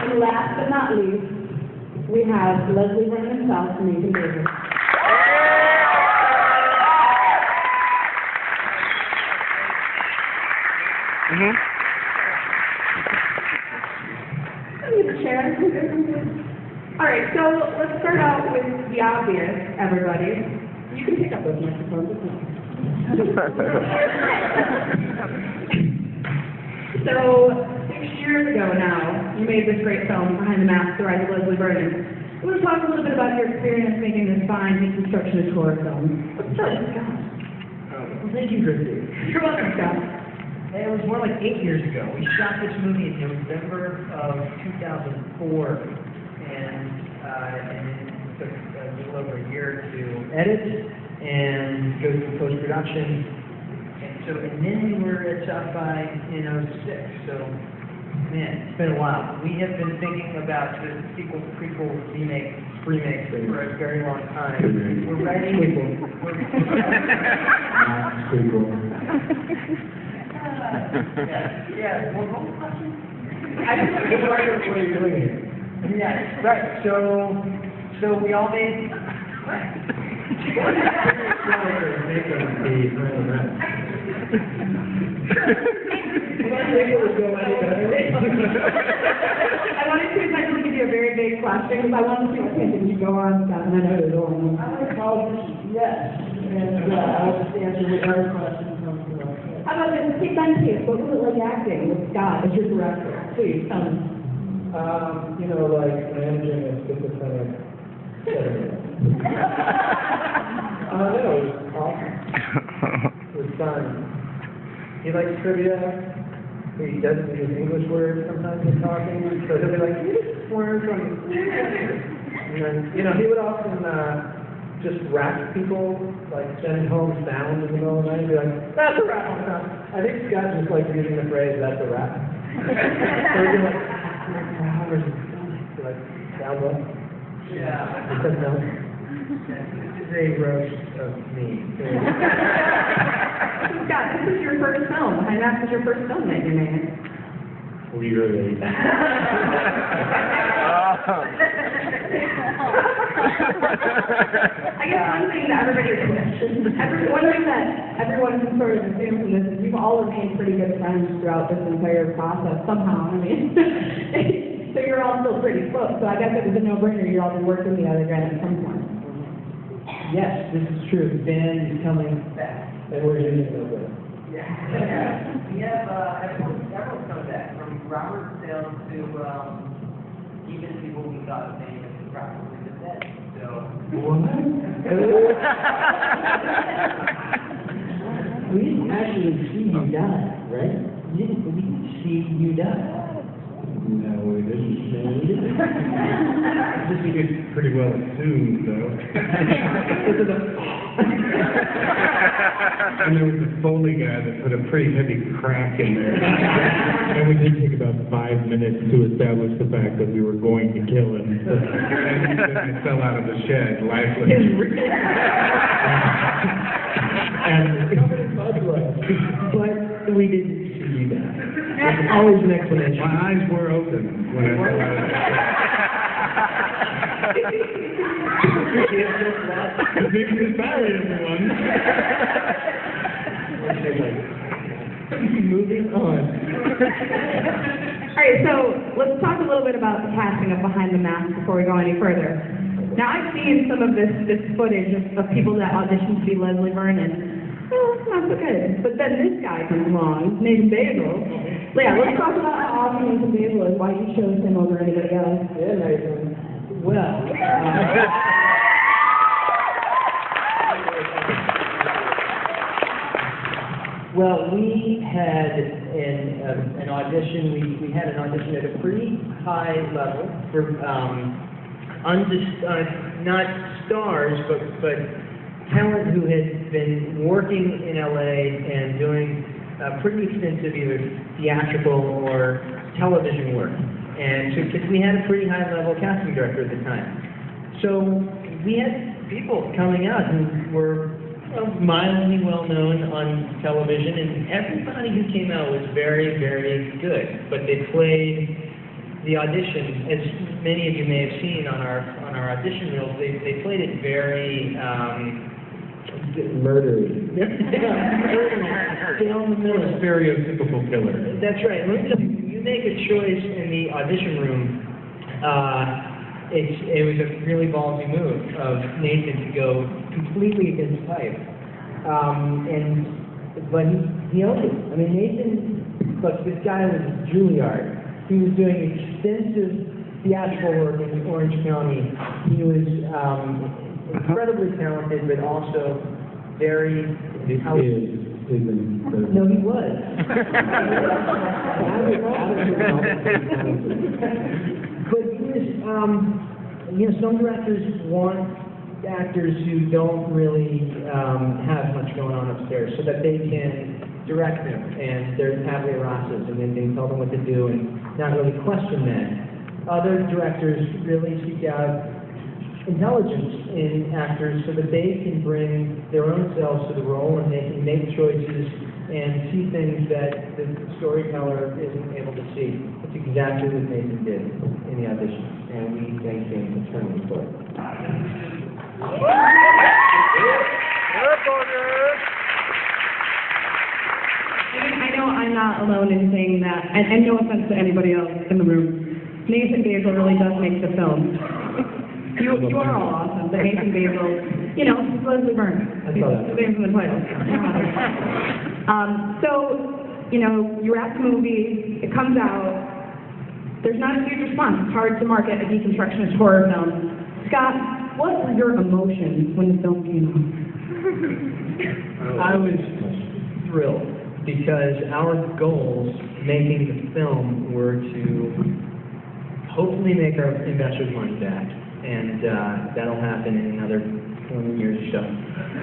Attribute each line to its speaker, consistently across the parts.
Speaker 1: And last but not least, we have Leslie Vernon himself from Nathan Davis. Chair. All right, so let's start out with the obvious, everybody. You can pick up those microphones. So, 6 years ago now, you made this great film, Behind the Mask, The Rise of Leslie Vernon. I want to talk a little bit about your experience making this fine deconstruction of horror film. Let's start with Scott.
Speaker 2: Well, thank you, Christy.
Speaker 1: You're welcome, Scott.
Speaker 2: It was more like 8 years ago. We shot this movie in November of 2004, and it took a little over a year to edit and go through post-production. And then we were at South by in 06. So, man, it's been a while. We have been thinking about the sequel, prequel, remake for a very long time. We're writing. Yeah. Well, what was the question? I just what are you doing here? Yeah, right. So we all made.
Speaker 1: I wanted to essentially give you a very big question because I wanted to see what tangent you go on, Scott, and I know you're going.
Speaker 2: I like college, yes. And I'll just answer whatever question comes to us.
Speaker 1: How about this? Take that case. What was it like acting with Scott as your director? Please, tell me.
Speaker 2: Like managing a schizophrenic. No, it was awesome. It was fun. He likes trivia. He doesn't use English words sometimes when talking, so he'll be like, "You just learn from." And then, he would often just rap people, like send home sound in the middle of the night, and be like, "That's a rap." I think Scott just likes using the phrase, "That's a rap." So he'd be like, "Hours and like, sound well." Yeah. Because no. This is a roast of me.
Speaker 1: Scott, this is your first film. Behind Mask is your first film that you made.
Speaker 3: Clearly.
Speaker 1: I guess one thing that everyone can sort of assume from this is you've all remained pretty good friends throughout this entire process somehow. I mean, so you're all still pretty close. So I guess it was a no-brainer. You all been working together again at some point.
Speaker 2: Yes, this is true. The band is coming back, and we're using it over. Yeah. We have everyone's coming back, from Robert Sales to even people we thought maybe was probably the dead. So. We didn't actually see you die, right? We didn't see you die.
Speaker 3: No, we didn't. I think it's pretty well assumed, though. And there was a Foley guy that put a pretty heavy crack in there. And we did take about 5 minutes to establish the fact that we were going to kill him. And then I fell out of the shed, lifeless. And
Speaker 2: Covered in mud ruts. But we didn't see you die. There's always an explanation.
Speaker 3: my eyes were open when I fell out of the shed. Big sorry, everyone.
Speaker 2: Moving on.
Speaker 1: All right, so let's talk a little bit about the casting of Behind the Mask before we go any further. Now, I've seen some of this footage of people that auditioned to be Leslie Vernon. Well, it's not so good. But then this guy comes along, Nathan Basil. Yeah, let's talk about how awesome Nathan Basil is, why you chose him over anybody else.
Speaker 2: Yeah, Nathan. Well, we had an audition. We had an audition at a pretty high level for not stars, but talent who had been working in LA and doing pretty extensive either theatrical or television work. And so, because we had a pretty high level casting director at the time. So we had people coming out who were mildly well known on television, and everybody who came out was very, very good. But they played the audition, as many of you may have seen on our audition reels, they played it very
Speaker 4: Murdery.
Speaker 2: Stay on the middle.
Speaker 3: Stereotypical killer.
Speaker 2: That's right. Let me tell you, you make a choice in the audition room. It was a really ballsy move of Nathan to go completely against type, but he owned it. I mean, Nathan, look, this guy was a Juilliard. He was doing extensive theatrical work in Orange County. He was incredibly talented, but also very... No, he was. But he was, some directors want actors who don't really have much going on upstairs so that they can direct them and they're tabula rasas and then they can tell them what to do and not really question that. Other directors really seek out intelligence in actors so that they can bring their own selves to the role and they can make choices and see things that the storyteller isn't able to see. That's exactly what Nathan did in the audition, and we thank him eternally for it.
Speaker 1: I know I'm not alone in saying that, and no offense to anybody else in the room. Nathan Basil really does make the film. You are all awesome, but Nathan Basil, he's Leslie Vernon.
Speaker 2: I saw that.
Speaker 1: His name's in the title. You wrap the movie, it comes out, there's not a huge response. It's hard to market a deconstructionist horror film. Scott, what were your emotions when the film came out?
Speaker 2: I was thrilled because our goals making the film were to hopefully make our investors' money back. And that'll happen in another 20 years or so.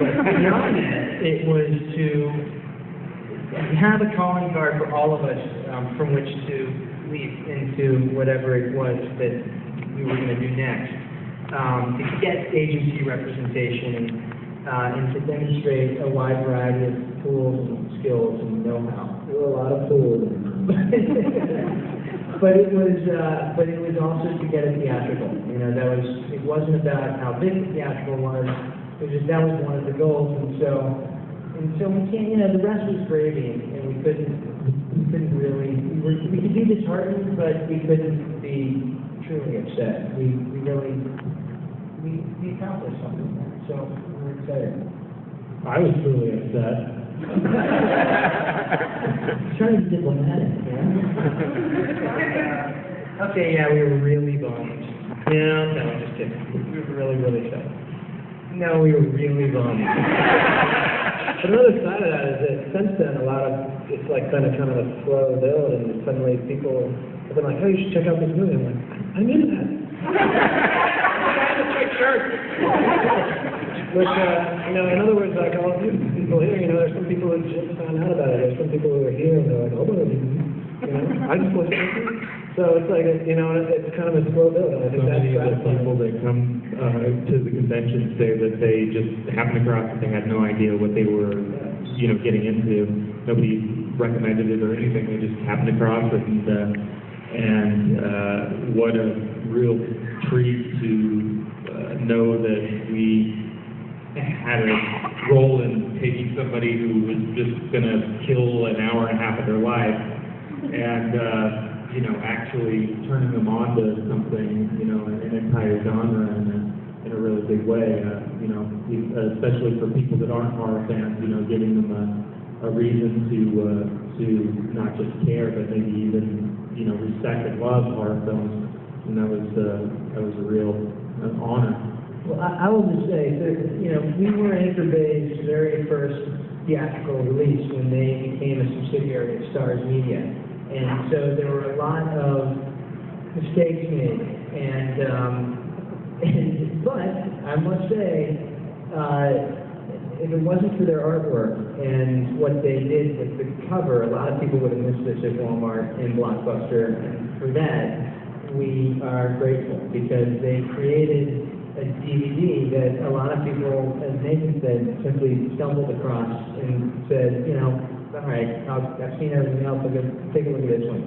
Speaker 2: But beyond that, it was to have a calling card for all of us from which to leap into whatever it was that we were going to do next. To get agency representation and to demonstrate a wide variety of tools and skills and know-how.
Speaker 4: There were a lot of tools.
Speaker 2: But it was also to get it theatrical. It wasn't about how big the theatrical was. That was one of the goals, and so we can't. The rest was gravy, and we couldn't really. We could be disheartened, but we couldn't be truly upset. We accomplished something there, so we're excited.
Speaker 3: I was truly upset.
Speaker 2: Trying to be diplomatic, man. Okay, yeah, we were really bummed. No, just kidding. We were really, really sad. No, we were really bummed.
Speaker 4: But another side of that is that since then, it's like kind of a slow build, and suddenly people have been like, "Oh, you should check out this movie." I'm like, "I'm into that." Which, in other words, like all of you people here, there's some people who just found out about it. There's some people who are here and they're like, "Oh, I just listened to it." So it's like, it's kind of a slow build. And I think
Speaker 3: So
Speaker 4: that's
Speaker 3: many of the people that come to the convention say that they just happened across it. They had no idea what they were, getting into. Nobody recommended it or anything. They just happened across it, and what a real treat to know that we had a role in taking somebody who was just going to kill an hour and a half of their life and actually turning them on to something, an entire genre in a really big way, especially for people that aren't horror fans, giving them a reason to not just care, but maybe even, respect and love horror films. And that was a real honor.
Speaker 2: Well, I will just say that, we were Anchor Bay's very first theatrical release when they became a subsidiary of Starz Media. And so there were a lot of mistakes made. But I must say, if it wasn't for their artwork and what they did with the cover, a lot of people would have missed this at Walmart and Blockbuster. And for that, we are grateful because they created a DVD that a lot of people, as Nathan said, simply stumbled across and said, all right, I've seen everything else, I'll go take a look at this one.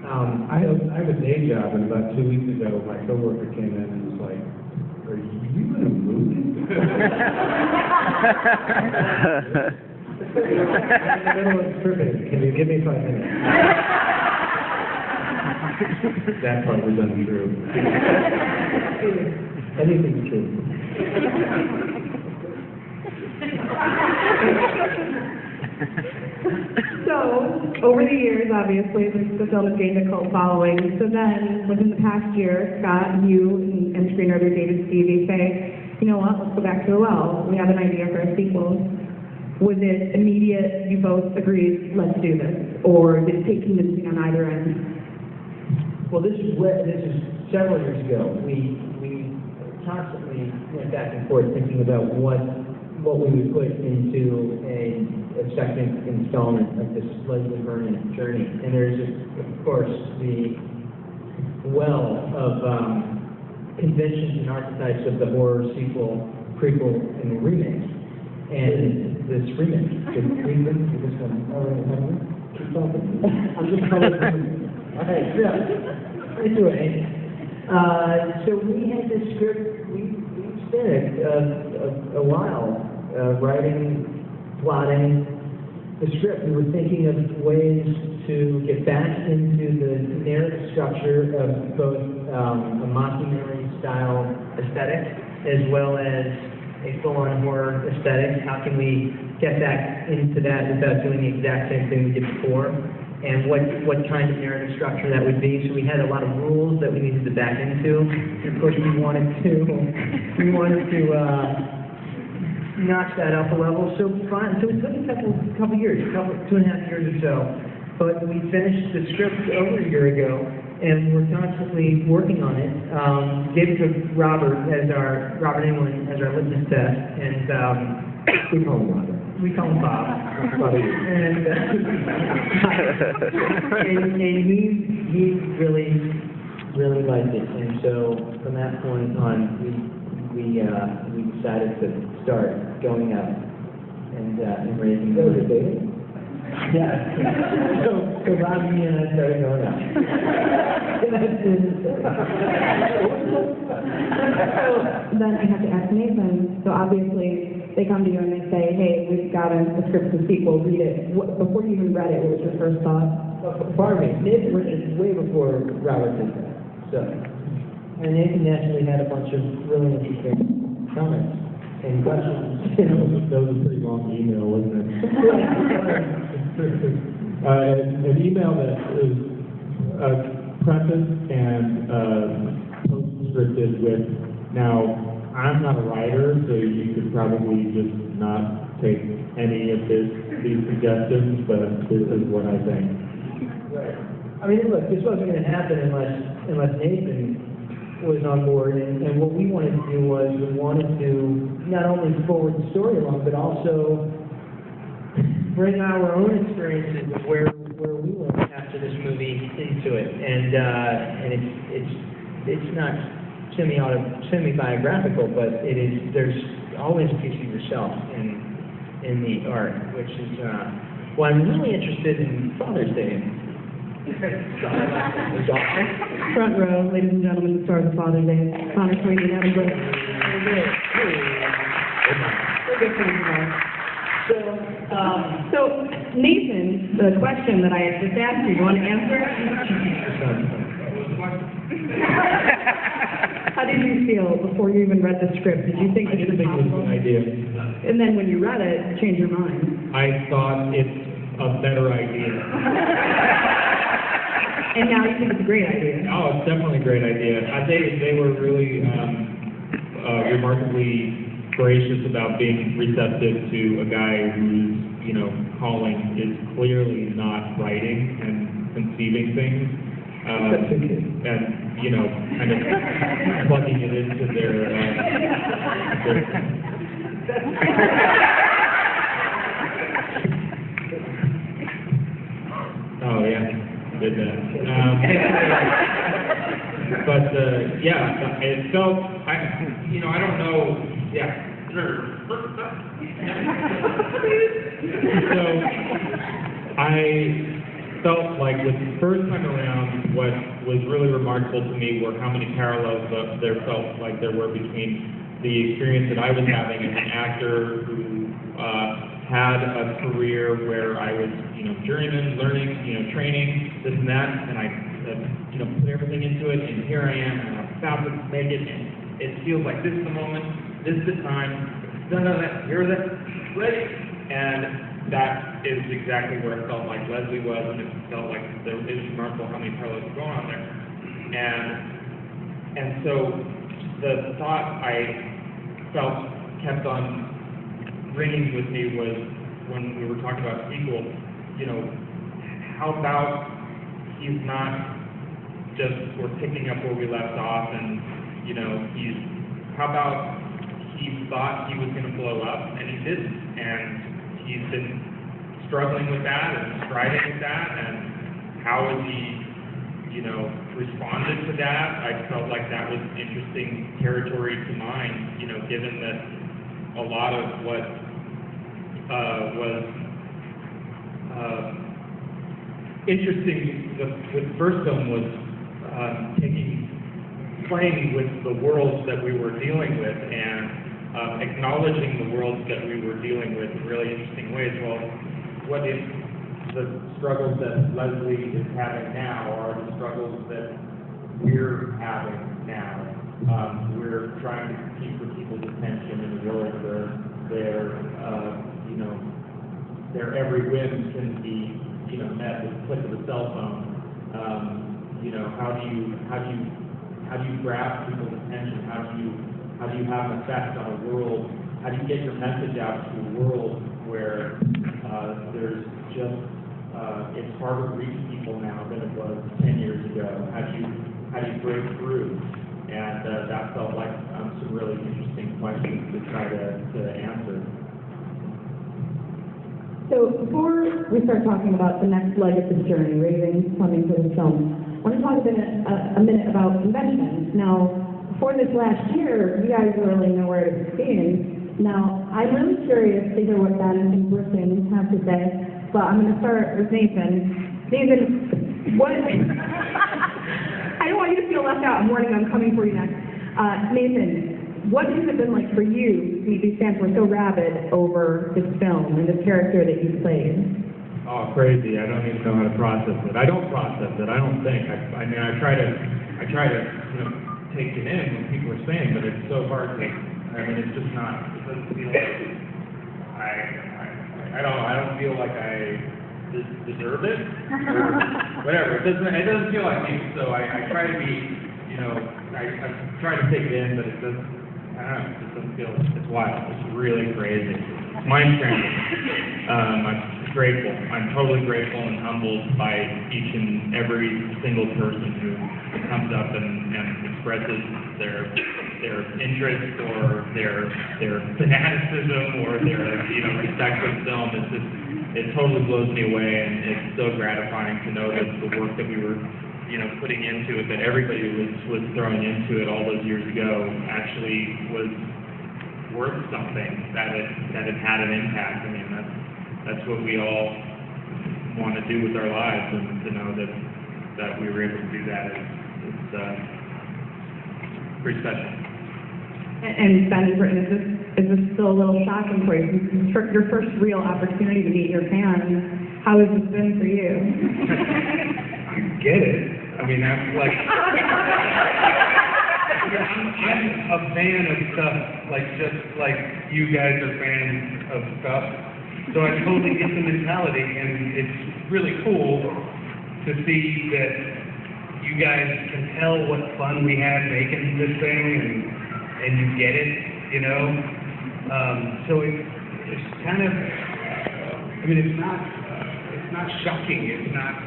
Speaker 3: I have a day job, and about 2 weeks ago, my coworker came in and was like, "Are you in a movie?"
Speaker 4: Perfect. Can you give me 5 minutes?
Speaker 3: That part was untrue.
Speaker 4: Anything's true.
Speaker 1: So, over the years, obviously, the film has gained a cult following. So then, within the past year, Scott, you, and screenwriter David Stevie say, you know what, let's go back to the well. We have an idea for a sequel. Was it immediate, you both agreed, let's do this? Or did it take convincing on either end?
Speaker 2: Well, this is several years ago. We constantly went back and forth thinking about what we would put into a second installment of this Leslie Vernon journey. And there's, of course, the well of conventions and archetypes of the horror sequel, prequel, and remake. And this remake, this one, keep talking. I'm just calling. Okay, yeah. Anyway, so we had this script, we spent a while writing, plotting the script. We were thinking of ways to get back into the narrative structure of both a mockumentary-style aesthetic as well as a full-on horror aesthetic. How can we get back into that without doing the exact same thing we did before? And what kind of narrative structure that would be. So we had a lot of rules that we needed to back into. And of course, we wanted to notch that up a level. So it took a couple years, 2.5 years or so. But we finished the script over a year ago, and we're constantly working on it. David took Robert England as our litmus test, and we call him Robert. We call him Bob. And he really liked it. And so from that point on, we decided to start going out and raising those dating. Yeah. So Robbie and I started going out.
Speaker 1: So then I have to ask Nathan, so obviously they come to you and they say, hey, we've got a script of the sequel, read it. Before you even read it, what was your first thought?
Speaker 2: Pardon me, Nathan written it way before Robert did that. So, and Nathan naturally had a bunch of really interesting comments and questions.
Speaker 3: That was a pretty long email, wasn't it? An email that is prefaced and postscripted with, now, I'm not a writer, so you could probably just not take any of these suggestions, but this is what I think.
Speaker 2: Right. I mean, look, this wasn't going to happen unless Nathan was on board, and what we wanted to do was we wanted to not only forward the story along, but also bring our own experiences of where we went after this movie into it, and it's not semi-biographical, but it is. There's always a piece of yourself in the art, which is why I'm really interested in Father's Day.
Speaker 1: Front row, ladies and gentlemen, the stars of Father's Day, Connor Sweeney and Adam Brooks. So, Nathan, the question that I had just asked you want to answer? How did you feel before you even read the script? Did you think
Speaker 3: I didn't think it was a good idea.
Speaker 1: And then when you read it, you changed your mind?
Speaker 3: I thought it's a better idea.
Speaker 1: And now you think it's a great idea?
Speaker 3: Oh, it's definitely a great idea. They were really remarkably gracious about being receptive to a guy whose, calling is clearly not writing and conceiving things. And, kind of plugging it into their oh, yeah, did that. But, it felt, I don't know, yeah. So, felt like with the first time around, what was really remarkable to me were how many parallels there felt like there were between the experience that I was having as an actor who had a career where I was, journeyman, learning, training, this and that, and I, put everything into it, and here I am, and I'm about to make it, and it feels like this is the moment, this is the time, here's it, ready, and that is exactly where it felt like Leslie was, and it felt like it was remarkable how many parallels were going on there. And so the thought I felt kept on ringing with me was when we were talking about sequel, how about he's not just, we're picking up where we left off, and, how about he thought he was going to blow up, and he didn't, and he's been struggling with that and striving with that, and how has he, responded to that? I felt like that was interesting territory to mine, given that a lot of what was interesting with the first film was playing with the worlds that we were dealing with and acknowledging the worlds that we were dealing with in really interesting ways. Well, what if the struggles that Leslie is having now are the struggles that we're having now? We're trying to compete for people's attention in a world where their every whim can be, met with a click of a cell phone. How do you grab people's attention? How do you have an effect on a world? How do you get your message out to a world where there's just it's harder to reach people now than it was 10 years ago? How do you break through? And that felt like some really interesting questions to try to answer.
Speaker 1: So before we start talking about the next leg of this journey, raising funding for the film, I want to talk a minute about conventions. Now, before this last year, you guys were really nowhere to be seen. Now, I'm really curious to hear what Ben and Griffin have to say, but I'm going to start with Nathan. Nathan, what... I don't want you to feel left out. I'm warning you, I'm coming for you next. Nathan, what has it been like for you to meet these fans who are so rabid over this film and this character that you played?
Speaker 3: Oh, crazy! I don't even know how to process it. I don't process it. I don't think. I mean, I try to, take it in what people are saying, but it's so hard to. I mean, it's just not. It doesn't feel like I don't feel like I deserve it. Or whatever. It doesn't feel like me. So I try to be, I try to take it in, but it doesn't. I don't know. It just doesn't feel. It's wild. It's really crazy. It's mind-scrambling. I'm grateful. I'm totally grateful and humbled by each and every single person who comes up and expresses their interest or their fanaticism or their respect for the film. It totally blows me away, and it's so gratifying to know that the work that we were putting into it, that everybody was throwing into it all those years ago, actually was worth something, that it had an impact. I mean, that's what we all want to do with our lives, and to know that we were able to do that it's pretty special.
Speaker 1: And Ben and Brittany, is this still a little shocking for you? This is your first real opportunity to meet your fans. How has this been for you?
Speaker 3: I get it. I mean, that's like... I'm a fan of stuff, just like you guys are fans of stuff. So I totally get the mentality, and it's really cool to see that you guys can tell what fun we had making this thing, and you get it, So it's kind of, I mean, it's not shocking. It's not,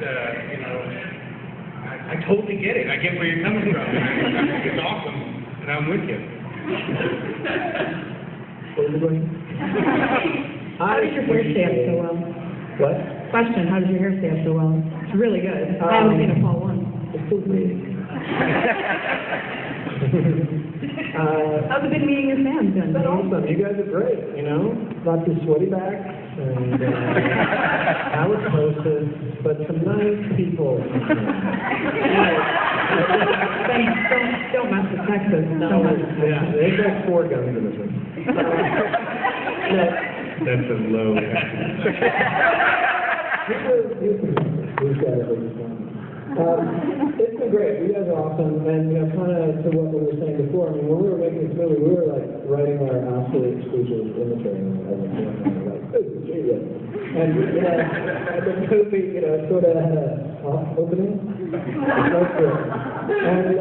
Speaker 3: I totally get it. I get where you're coming from. It's awesome, and I'm with you.
Speaker 4: What was the question?
Speaker 1: How does your hair stay up so well?
Speaker 4: What?
Speaker 1: Question, how does your hair stay up so well? It's really good. I haven't seen it fall once.
Speaker 4: It's so great.
Speaker 1: How's it been meeting your fans, then?
Speaker 4: It's been awesome. You guys are great, Lots of sweaty backs, and I was hostess. but some nice people.
Speaker 1: Don't mess with Texas.
Speaker 4: No,
Speaker 1: Don't mess with Texas.
Speaker 4: yeah, they've got 4 guns in this one. No.
Speaker 3: That's a low.
Speaker 4: It's been great. You guys are awesome. And, you know, kind of to what we were saying before, I mean, when we were making this movie, we were, like, writing our absolute exclusive imagery. And I was like, this is genius. And, you know, the movie, you know, sort of had a soft opening. That's good. And,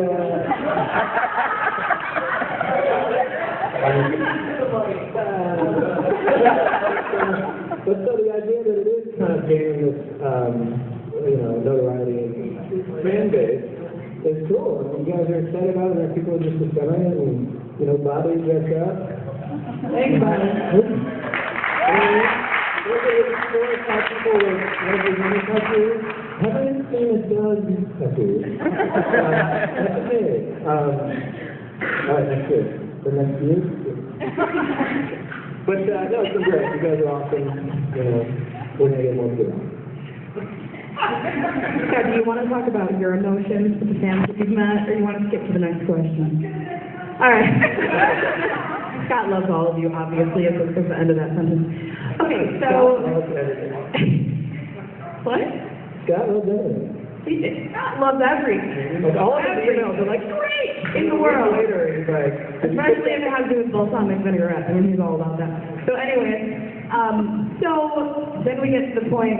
Speaker 4: but so the idea that it is kind of gaining this, you know, notoriety and fan base is cool. And you guys are excited about it, and people are just discovering it, and, you know, Bobby dressed up. Thanks, Bobby. We're going to explore how people with representing tattoos haven't seen a dozen tattoos. That's okay. All right, that's good. The next year. But no, it's been great. You guys are awesome. You know, we're going to get more good.
Speaker 1: Scott, do you want to talk about your emotions with the fans that you've met, or you want to skip to the next question? All right. Scott loves all of you, obviously, at the end of that sentence. Okay, so...
Speaker 4: Scott loves everything.
Speaker 1: What?
Speaker 4: Scott loves everything.
Speaker 1: Scott loves everything.
Speaker 4: Like all of his
Speaker 1: Everything.
Speaker 4: emails are like, great!
Speaker 1: In the world.
Speaker 4: Later, he's like,
Speaker 1: Especially if it has to do with balsamic vinaigrette. I mean, he's all about that. So anyway, so then we get to the point,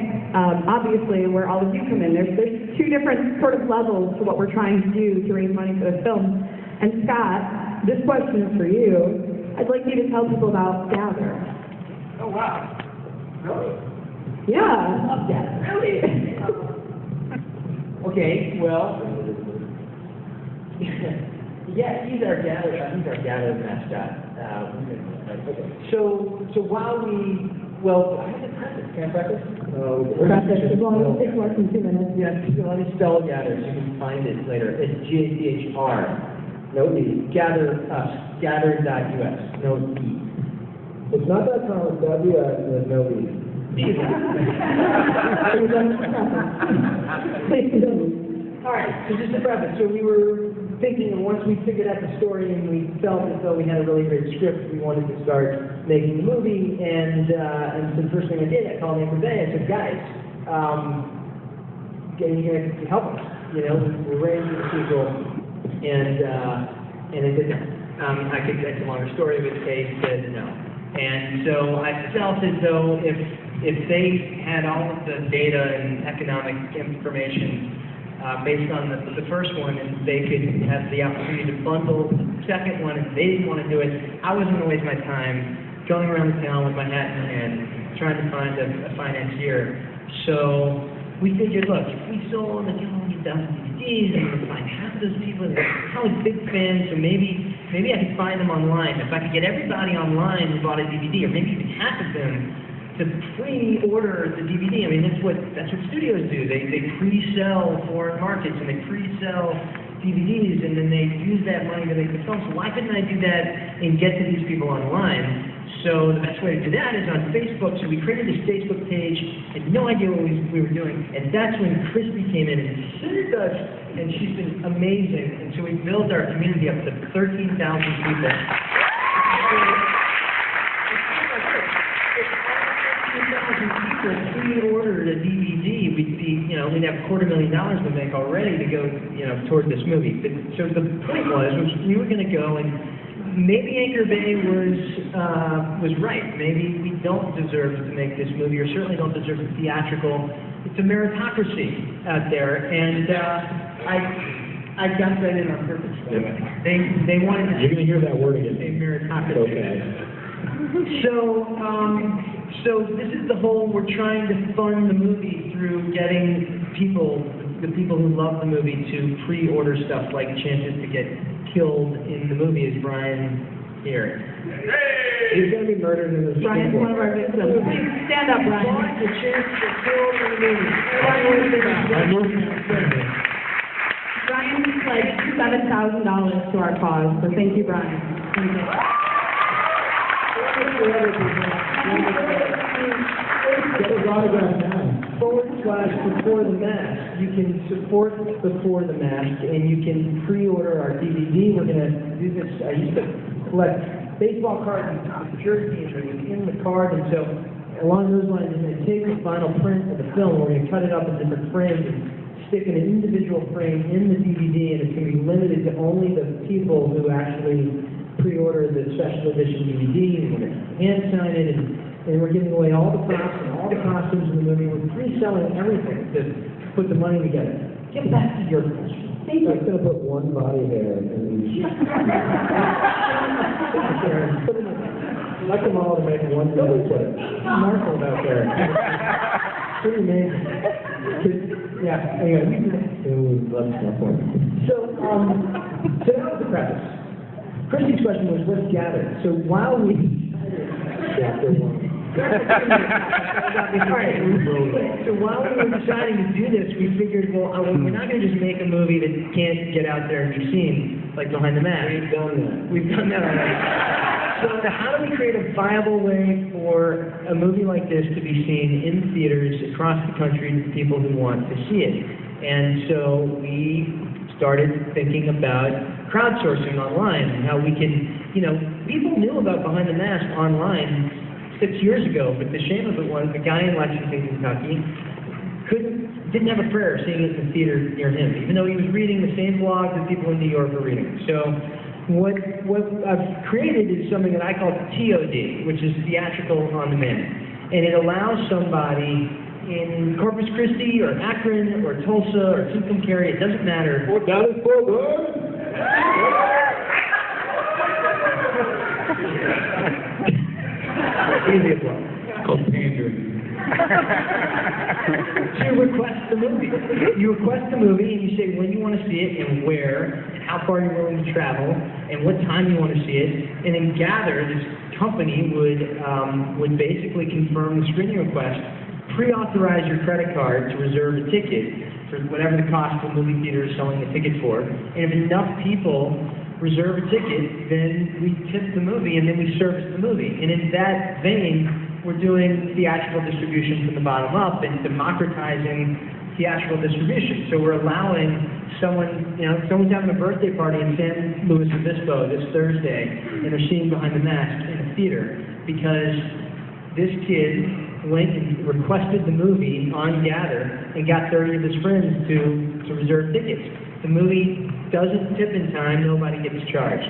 Speaker 1: obviously, where all of you come in. There's 2 different sort of levels to what we're trying to do to raise money for the film. And Scott, this question is for you. I'd like you to tell people about Gather.
Speaker 2: Oh, wow. Really?
Speaker 1: Yeah, I love Gather. Really?
Speaker 2: Okay, well, yeah, he's our gather mascot. So while I have to practice. Can I practice?
Speaker 1: Practice as long as it takes less than 2 minutes.
Speaker 2: Yeah, let me spell gather so you can find it later. It's GATHR. No D. Gather us. Gather.us. No E.
Speaker 4: it's not that common, it's .us, and there's no E.
Speaker 1: Please continue.
Speaker 2: All right, so just to preface, so we were thinking, and once we figured out the story and we felt as though we had a really great script, we wanted to start making the movie, and so the first thing I did, I called Anchor Bay, I said, guys, you guys can help us, you know, we're ready for the sequel, and I said no. It's a longer story, but Kay said no. And so I felt as though if they had all of the data and economic information based on the first one, and they could have the opportunity to bundle the second one, if they didn't want to do it, I wasn't going to waste my time going around the town with my hat in hand trying to find a financier. So we figured, look, if we sold 200,000 DVDs, and we'd find half of those people that are probably big fans, so maybe I could find them online. If I could get everybody online who bought a DVD, or maybe even half of them, to pre-order the DVD. I mean, that's what studios do. They pre-sell foreign markets, and they pre-sell DVDs, and then they use that money to make the film. So why couldn't I do that and get to these people online? So the best way to do that is on Facebook. So we created this Facebook page, had no idea what we were doing, and that's when Christy came in and saved us, and she's been amazing. And so we built our community up to 13,000 people. If we ordered a DVD, we'd have $250,000 to make already to go, toward this movie. But, so the point was we were going to go, and maybe Anchor Bay was right. Maybe we don't deserve to make this movie, or certainly don't deserve a theatrical. It's a meritocracy out there, and I got that in on purpose. They wanted to.
Speaker 3: You're going to hear that word again.
Speaker 2: A meritocracy.
Speaker 3: Okay.
Speaker 2: So this is the whole, we're trying to fund the movie through getting the people who love the movie to pre-order stuff like chances to get killed in the movie, as Brian here.
Speaker 4: He's going to be murdered in the
Speaker 1: Brian's one of our victims. Please stand up, Brian.
Speaker 2: The chance to get killed in the movie.
Speaker 1: Brian pledged $7,000 to our cause, so thank you, Brian. Thank you.
Speaker 4: Get his autograph now. /Before the Mask. You can support Before the Mask, and you can pre-order our DVD. We're going to do this. I used to collect baseball cards and jerseys, and it was in the card, and so along those lines, we're going to take the final print of the film, we're going to cut it up in different frames and stick in an individual frame in the DVD, and it's going to be limited to only the people who actually pre-order the special edition DVD. We're going to hand sign it, and we're giving away all the props and all the costumes in the movie. We're pre-selling everything to put the money together. Get back to your question.
Speaker 2: I'm going to put one body hair in each. Select them all to make one movie clip.
Speaker 4: Marshall out there. Pretty amazing. Yeah, anyway,
Speaker 2: Let's go for it.
Speaker 4: so that was the preface. Christy's question was, what's gathered? So while we...
Speaker 2: Chapter 1.
Speaker 4: So while we were deciding to do this, we figured, well, we're not going to just make a movie that can't get out there and be seen, like Behind the Mask. We've done that already. So how do we create a viable way for a movie like this to be seen in theaters across the country to people who want to see it? And so we started thinking about crowdsourcing online and how we can, people knew about Behind the Mask online 6 years ago, but the shame of it was the guy in Lexington, Kentucky, didn't have a prayer seeing it in the theater near him, even though he was reading the same blog that people in New York were reading. So what I've created is something that I call TOD, which is theatrical on demand, and it allows somebody in Corpus Christi or Akron or Tulsa or Tucumcari, it doesn't matter.
Speaker 2: What that is for, good?
Speaker 4: Easy applause.
Speaker 3: It's called pandering.
Speaker 4: To request the movie. You request the movie and you say when you want to see it and where, and how far you're willing to travel, and what time you want to see it, and then Gather, this company, would basically confirm the screening request, pre-authorize your credit card to reserve a ticket for whatever the cost the movie theater is selling the ticket for, and if enough people reserve a ticket, then we tip the movie and then we service the movie. And in that vein, we're doing theatrical distribution from the bottom up and democratizing theatrical distribution. So we're allowing someone's having a birthday party in San Luis Obispo this Thursday, and they're seeing Behind the Mask in a theater because this kid went and requested the movie on Gather and got 30 of his friends to reserve tickets. The movie doesn't tip in time, nobody gets charged.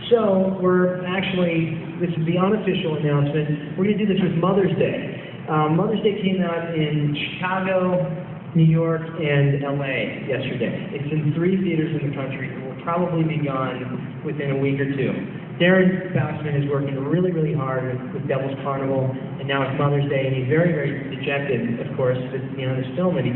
Speaker 4: So we're actually, this is the unofficial announcement, we're going to do this with Mother's Day. Mother's Day came out in Chicago, New York, and LA yesterday. It's in 3 theaters in the country. It will probably be gone within a week or 2. Darren Bouchman is working really, really hard with Devil's Carnival, and now it's Mother's Day, and he's very, very dejected, of course, that this film that he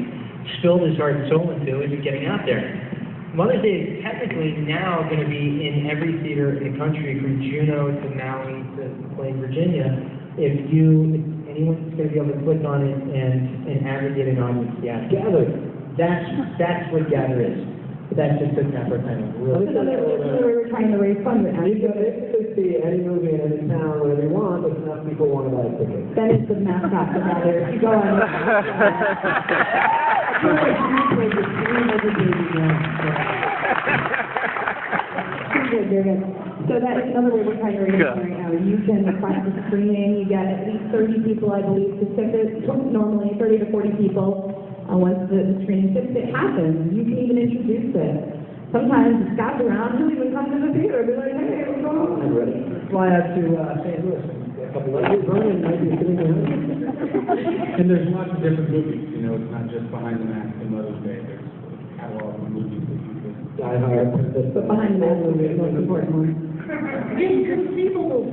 Speaker 4: spilled his heart and soul into isn't getting out there. Mother's Day is technically now going to be in every theater in the country, from Juneau to Maui to Plain, Virginia. If anyone's going to be able to click on it and aggregate an audience, yeah, Gather. That's what Gather is. But that's just a separate kind of really.
Speaker 1: So we were trying to raise funds with
Speaker 2: You can basically see any movie in any town wherever you want, but enough people want to buy a ticket.
Speaker 1: That is the mascot for Gather. If you go on. So that is another way we're trying to raise money right now. You can request a screening. You get at least 30 people, I believe, to tip it. Normally 30 to 40 people. Once the screening tips, it happens. You can even introduce it. Sometimes the scouts around who even come to the theater and be like, hey, what's going on?
Speaker 2: I'm ready.
Speaker 4: Fly out to St. Louis. A couple of
Speaker 2: Vernon might be sitting there.
Speaker 3: And there's lots of different movies, it's not just Behind the Mask and Mother's Day. There's a catalog of movies that you could...
Speaker 2: Die Hard.
Speaker 1: But Behind the Mask movie is the most important one.
Speaker 4: Inconceivable.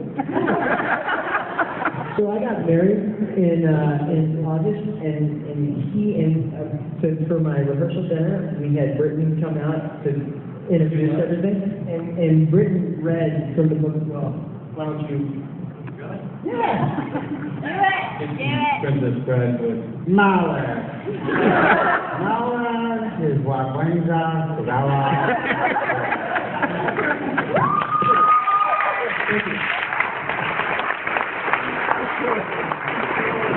Speaker 4: So I got married in August, and for my rehearsal dinner, we had Britton come out to introduce everything, and Britton read from the book as well. Why don't you? Really?
Speaker 1: Yeah.
Speaker 3: Princess Bride with
Speaker 2: Mahler. Mahler is what brings us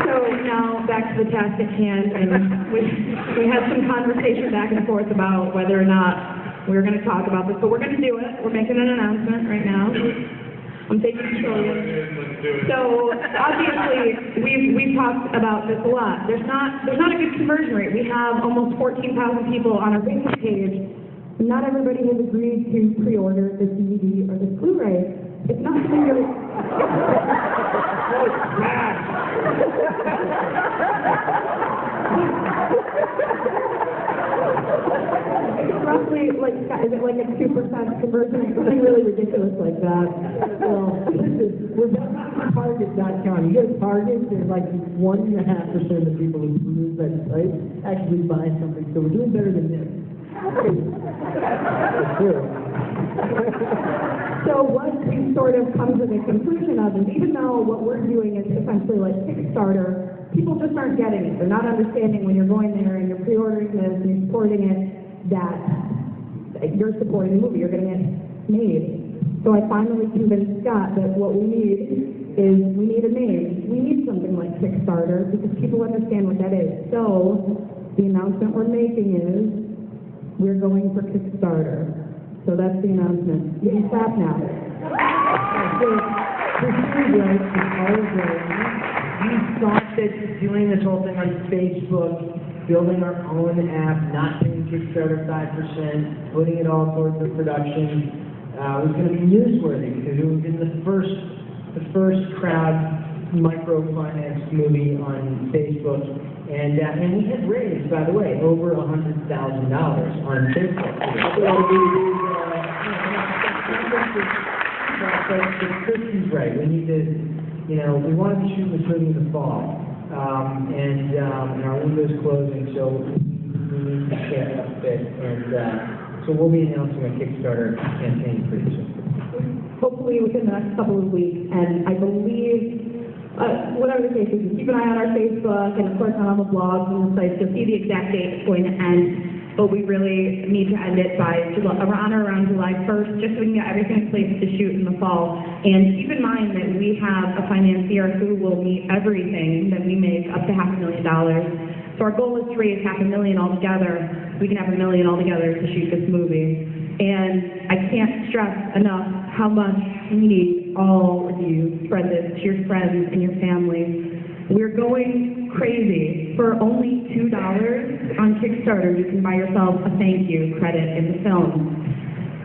Speaker 1: So now back to the task at hand, and we had some conversation back and forth about whether or not we were going to talk about this, but we're going to do it. We're making an announcement right now. I'm taking control of it. So obviously, we've talked about this a lot. There's not a good conversion rate. We have almost 14,000 people on our Facebook page. Not everybody has agreed to pre-order this DVD or this Blu-ray. It's not something that it's roughly like, is it like a 2% conversion? Something really ridiculous like that.
Speaker 5: Well, we're on Target.com. You go to Target, there's like 1.5% of people who peruse that site actually buy something. So we're doing better than this. That's true.
Speaker 1: So what we sort of come to the conclusion of is even though what we're doing is essentially like Kickstarter, people just aren't getting it. They're not understanding when you're going there and you're pre-ordering this and you're supporting it, that you're supporting the movie, you're getting it made. So I finally convinced Scott that what we need is we need a name. We need something like Kickstarter because people understand what that is. So the announcement we're making is we're going for Kickstarter. So that's the announcement. You can clap now.
Speaker 5: We thought that doing this whole thing on Facebook, building our own app, not paying Kickstarter 5%, putting it all towards the production, was going to be newsworthy because it was in the first crowd microfinance movie on Facebook. And we had raised, by the way, over $100,000 on Facebook. But Kristen's right. We need to, we want to be shooting this movie in the fall. And our window's closing, so we need to get up a bit. And so we'll be announcing a Kickstarter campaign pretty soon.
Speaker 1: Hopefully within the next couple of weeks. And I believe whatever the case is, keep an eye on our Facebook and of course on all the blogs and the sites. You'll see the exact date it's going to end, but we really need to end it by around July 1st, just so we can get everything in place to shoot in the fall. And keep in mind that we have a financier who will meet everything that we make up to $500,000. So our goal is to raise $500,000 altogether. We can have $1 million altogether to shoot this movie. And I can't stress enough how much we need all of you to spread this to your friends and your family. We're going crazy. For only $2 on Kickstarter, you can buy yourself a thank you credit in the film.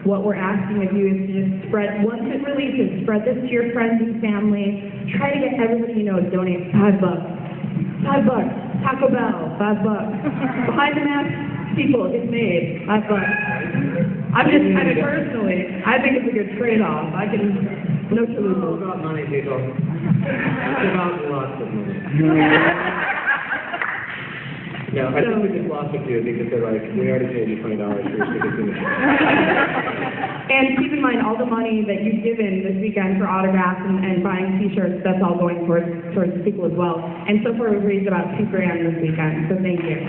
Speaker 1: What we're asking of you is to just spread, once it releases, spread this to your friends and family. Try to get everybody you know to donate $5. $5. Taco Bell, $5. Behind the Mask people, it's made, $5. I'm just kind of personally, I think it's a good trade-off. I can, no
Speaker 2: It's
Speaker 1: solution.
Speaker 2: all about money, people. It's about lots of money. No, I think we just lost a few because they're like, we already paid you $20 for your tickets in the show.
Speaker 1: And keep in mind, all the money that you've given this weekend for autographs and buying T-shirts, that's all going towards the sequel as well. And so far, we've raised about $2,000 this weekend, so thank you.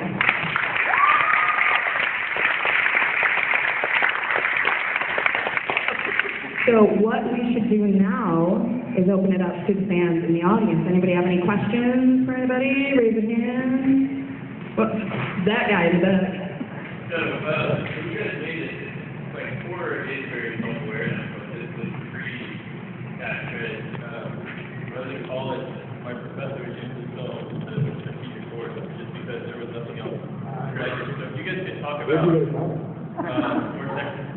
Speaker 1: So what we should do now is open it up to the fans in the audience. Anybody have any questions for anybody? Raise your hand. Well, that guy in the back.
Speaker 6: So, you guys made it, like, horror is very self-awareness, but this was pre-accurate, rather than call it, my professor used to film the strategic course, just because there was nothing else. Right? So if you guys could talk about, or Texas.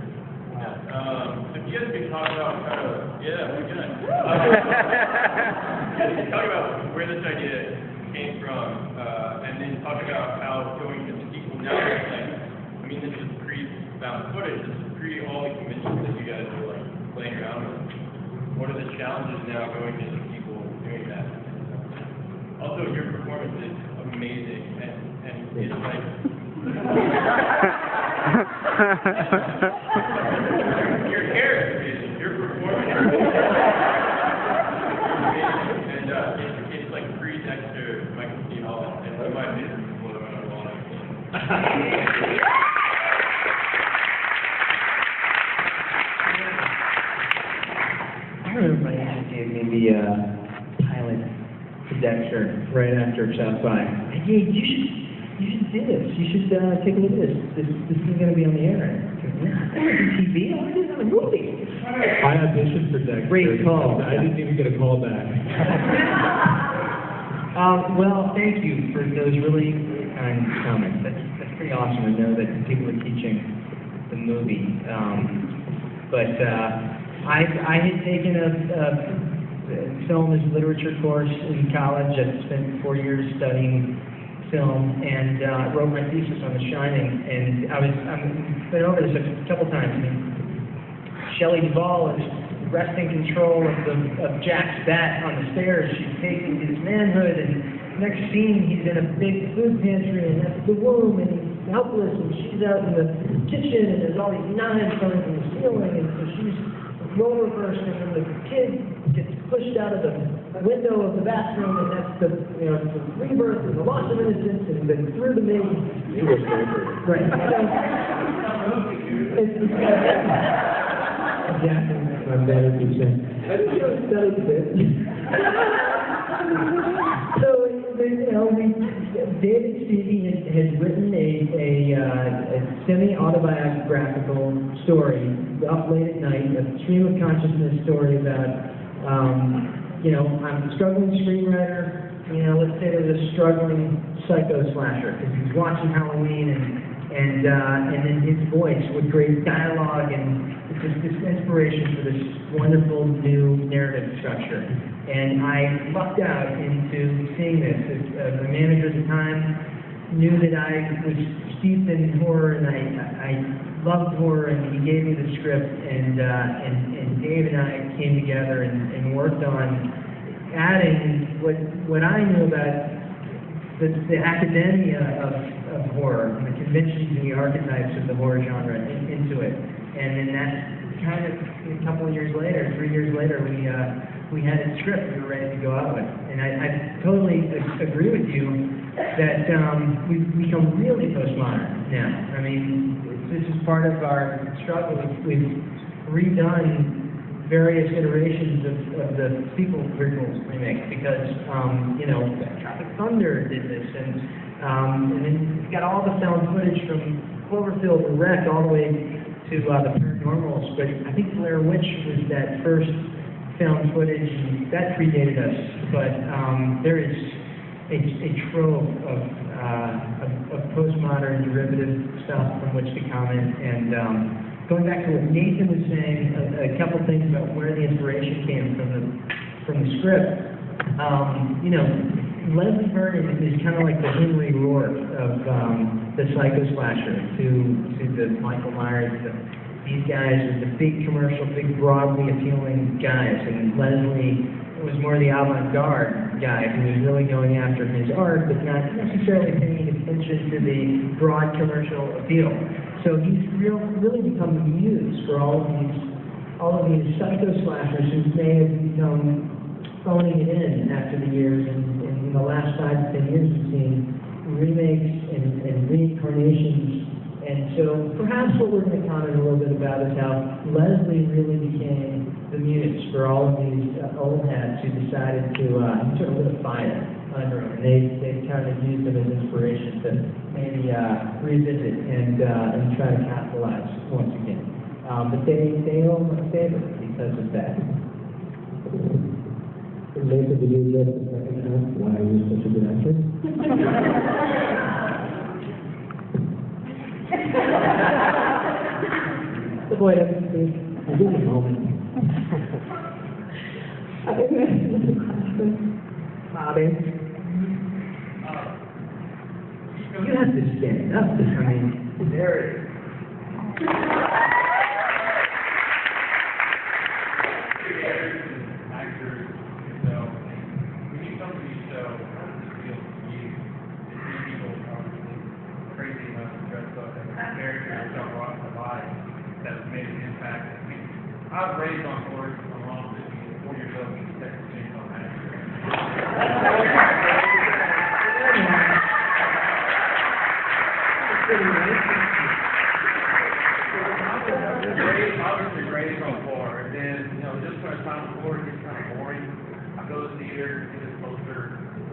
Speaker 6: So if you guys could talk about kind of, yeah, we're good. You guys could talk about where this idea came from, and then talk about how going to the sequel now is like, I mean, this is pre-found footage, this is pre all the conventions that you guys were like playing around with. What are the challenges now going to the sequel doing that? Also, your performance is amazing, and it's like, your hair is amazing, your performance is amazing, and it's like pre-Dexter, Michael C. Hall, and in my opinion, it's one of my
Speaker 5: I remember my agent gave me the pilot to Dexter right after South by. like, hey, you should do this. You should take a look at this. This is going to be on the air. I said, nah, I don't do TV. I want to do it on a movie.
Speaker 3: I auditioned for Dexter.
Speaker 5: Great call.
Speaker 3: I didn't even get a call back.
Speaker 5: Well, thank you for those really kind comments. That's pretty awesome to know that people are teaching the movie. But I had taken a film as literature course in college. I spent 4 years studying film and wrote my thesis on The Shining. And I've been over this a couple times. I mean, Shelley Duvall is wresting control of Jack's bat on the stairs. She's taking his manhood, and next scene he's in a big food pantry, and that's the womb, and he's helpless, and she's out in the kitchen, and there's all these knives coming from the ceiling, and so she's role reversed, and then the kid gets pushed out of the window of the bathroom, and that's the rebirth and the loss of innocence, and then through the maze. Right. Exactly.
Speaker 4: I'm bad at these things.
Speaker 5: I didn't really study this. So, David Stevie had written a semi-autobiographical story up late at night, a stream of consciousness story about, I'm a struggling screenwriter. Let's say there's a struggling psycho slasher because he's watching Halloween and then his voice with great dialogue and just this inspiration for this wonderful new narrative structure. And I lucked out into seeing this. The manager at the time knew that I was steeped in horror and I loved horror, and he gave me the script, and Dave and I came together and worked on adding what I knew about the academia of horror, and the conventions and the archetypes of the horror genre into it. And then that kind of, a couple of years later, 3 years later, we had a script we were ready to go out with. And I totally agree with you that we've become really postmodern now. I mean, this is part of our struggle. We've redone various iterations of the sequel prequels remake because, Tropic Thunder did this, and then you've got all the found footage from Cloverfield and Wreck all the way to the Paranormals, but I think Blair Witch was that first found footage, and that predated us, but there is a trove of postmodern derivative stuff from which to comment, and going back to what Nathan was saying, a couple things about where the inspiration came from the script. Leslie Vernon is kind of like the Henry Rourke of the psycho slasher to the Michael Myers. These guys are the big commercial, big broadly appealing guys, and Leslie was more the avant-garde guy who was really going after his art, but not necessarily paying attention to the broad commercial appeal. So he's really become the muse for all of these psycho slashers who may have become phoning it in after the years, and in the last 5 to 10 years we've seen remakes and reincarnations. And so perhaps what we're going to comment a little bit about is how Leslie really became the muse for all of these old heads who decided to sort of lit a fire under them. And they kind of used them as inspiration to maybe revisit and try to capitalize once again. But they owe them a favor because of that.
Speaker 4: Later, did you get the second half why you're such a good actor?
Speaker 5: Avoid it, please.
Speaker 4: I did a moment.
Speaker 5: Bobby. You have to stand up. I mean, there it is.
Speaker 6: Actors, so when you come to these shows, how does it feel to you? To see people obviously crazy enough to dress up as a character or jump off the line that's made an impact. I mean, I was raised on board along with you, 4 years old, in Texas Frightmare Obviously raised on board, and then, just when it's time for it gets kind of boring. I go to the theater, get a poster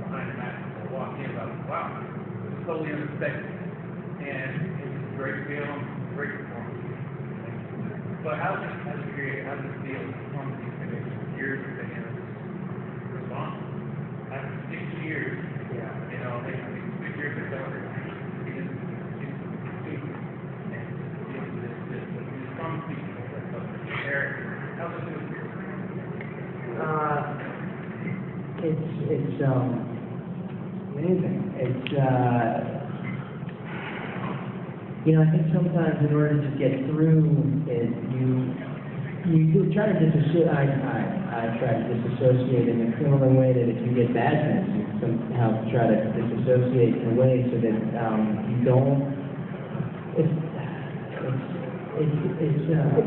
Speaker 6: behind the mat, I walk in, like, wow, wow, this is totally unexpected. And it's a great film, great performance. But how does it create, how does it feel on these years of the response? After 6 years, you know, they 6 years of coverage, it's from people that character. How does it feel?
Speaker 5: It's amazing. It's you know, I think sometimes in order to get through it, you do try to disassociate. I try to disassociate in a criminal way that if you get badness, you somehow try to disassociate in a way so that you don't. It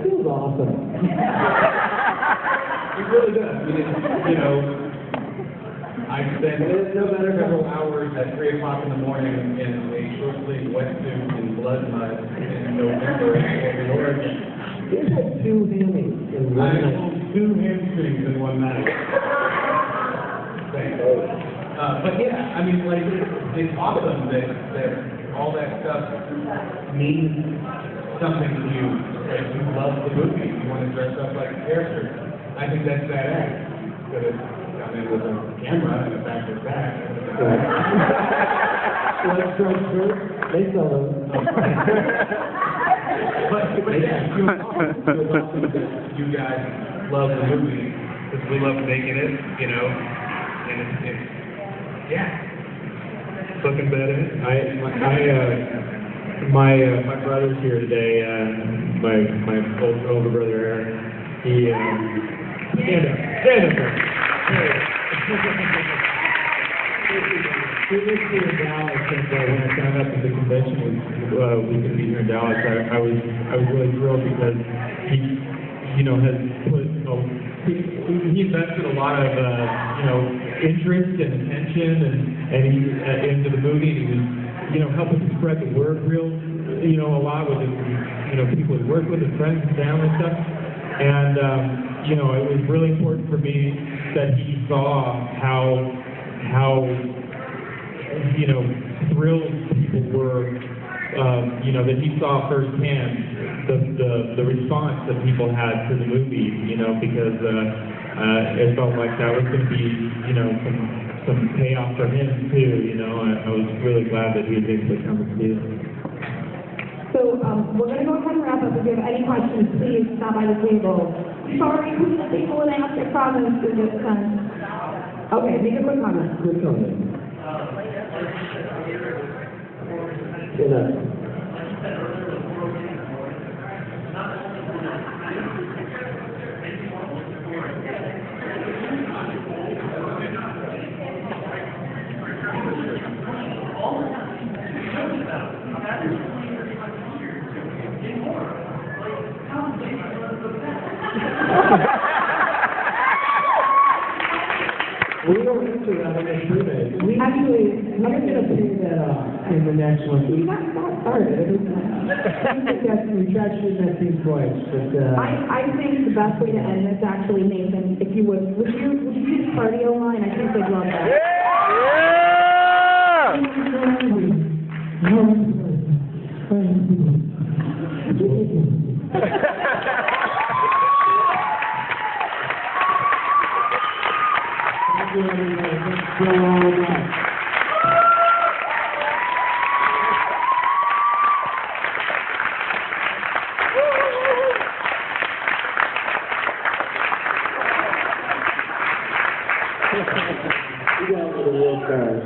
Speaker 5: feels awesome.
Speaker 3: It really does. You know, I spent several hours at 3 o'clock in the morning in a short-sleeved wetsuit in blood mud in November in Oregon.
Speaker 5: You had 2 hammies in one
Speaker 3: I
Speaker 5: night.
Speaker 3: pulled 2 hamstrings in one night. Thanks. But yeah, I mean, like, it's awesome that all that stuff means something to you. Like, you love the movie, you want to dress up like a character. I think that's badass. Because it's done it with a camera and a backward back.
Speaker 5: Let's go first. They sell those.
Speaker 3: But yeah, it feels awesome that you guys love the movie, because we love making it, you know, and it's yeah.
Speaker 4: Fucking badass. My brother's here today. My older brother Aaron. He stand up. He lives here in Dallas, and when I found out that the convention was going to be here in Dallas, I was really thrilled because he, you know, has put he invested a lot of interest and attention and he into the movie. And he was, you know, helping to spread the word a lot with his, people he worked with, his friends and family and stuff. And it was really important for me that he saw how thrilled people were, that he saw firsthand the response that people had to the movie, because it felt like that was going to be, some payoff for him too. I was really glad that he was able to come and see it.
Speaker 1: So we're going to go ahead and wrap up. If you have any questions, please stop by the table. Sorry, people would ask their comments through this time. Okay, make a quick comment.
Speaker 5: Quick comment. Get up. We don't answer that on the survey.
Speaker 1: Actually,
Speaker 5: I'm going to say that in the next one. We got started. We tried shooting that thing twice, but
Speaker 1: I think the best way to end this, actually, Nathan, if you would you use cardio line? I think they'd love that.
Speaker 5: You got a little card.